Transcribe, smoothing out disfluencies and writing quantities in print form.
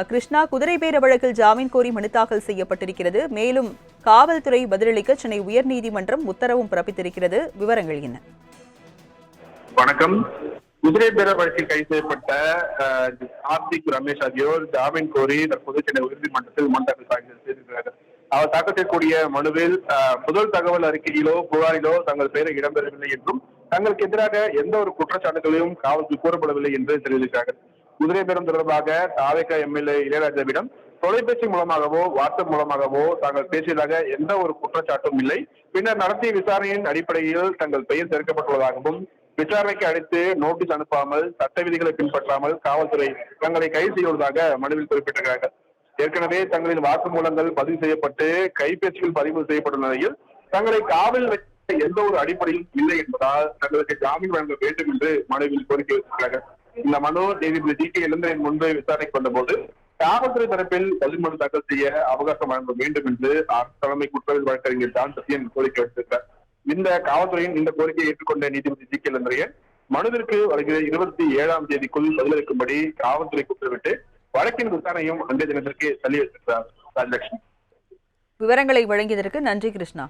கிருஷ்ணா, குதிரை பேர வழக்கில் ஜாமீன் கோரி மனு தாக்கல் செய்யப்பட்டிருக்கிறது. மேலும் காவல்துறை பதிலளிக்க சென்னை உயர்நீதிமன்றம் உத்தரவும் பிறப்பித்திருக்கிறது. விவரங்கள் என்ன? வணக்கம். குதிரை பேர வழக்கில் கைது செய்யப்பட்ட கார்த்திக், ரமேஷ் ஆகியோர் ஜாமீன் கோரி தற்போது சென்னை உயர்நீதிமன்றத்தில் மனு தாக்கல் செய்திருக்கிறார்கள். அவர் தாக்கல் செய்யக்கூடிய மனுவில் முதல் தகவல் அறிக்கையிலோ புகாரிலோ தங்கள் பெயரை இடம்பெறவில்லை என்றும் தங்களுக்கு எதிராக எந்த ஒரு குற்றச்சாட்டுகளையும் காவல்துறை கூறப்படவில்லை என்று தெரிவித்திருக்கிறார்கள். குதிரை பேரம் தொடர்பாக தாவேகா எம்எல்ஏ இளையராஜாவிடம் தொலைபேசி மூலமாகவோ வாட்ஸ்அப் மூலமாகவோ தாங்கள் பேசியதாக எந்த ஒரு குற்றச்சாட்டும் இல்லை. பின்னர் நடத்திய விசாரணையின் அடிப்படையில் தங்கள் பெயர் சேர்க்கப்பட்டுள்ளதாகவும் விசாரணைக்கு அழைத்து நோட்டீஸ் அனுப்பாமல் சட்ட விதிகளை பின்பற்றாமல் காவல்துறை தங்களை கைது செய்வதாக மனுவில் குறிப்பிட்டிருக்கிறார்கள். ஏற்கனவே தங்களின் வாக்குமூலங்கள் பதிவு செய்யப்பட்டு கைபேசியில் பதிவு செய்யப்பட்டுள்ள நிலையில் தங்களை காவல் வைக்க எந்த ஒரு அடிப்படையும் இல்லை என்பதால் தங்களுக்கு ஜாமீன் வழங்க வேண்டும் என்று மனுவில் கோரிக்கை வைத்திருக்கிறார்கள். இந்த மனு நீதிபதி ஜி.கே. இளந்திரன் முன்பு விசாரணைக்கு வந்தபோது காவல்துறை தரப்பில் பதில் மனு தாக்கல் செய்ய அவகாசம் வழங்க வேண்டும் என்று தலைமை குற்றவியல் வழக்கறிஞர் ஜான் சத்யன் கோரிக்கை வைத்திருக்கிறார். இந்த காவல்துறையின் இந்த கோரிக்கையை ஏற்றுக்கொண்ட நீதிபதி ஜி.கே. இளந்திரன் மனுவிற்கு வருகிற 27ஆம் தேதிக்குள் பதிலளிக்கும்படி காவல்துறைக்கு உத்தரவிட்டு வழக்கின் விசாரணையும் அன்றைய தினத்திற்கு தள்ளி வைத்திருக்கிறார். ராஜலட்சுமி, விவரங்களை வழங்கியதற்கு நன்றி கிருஷ்ணா.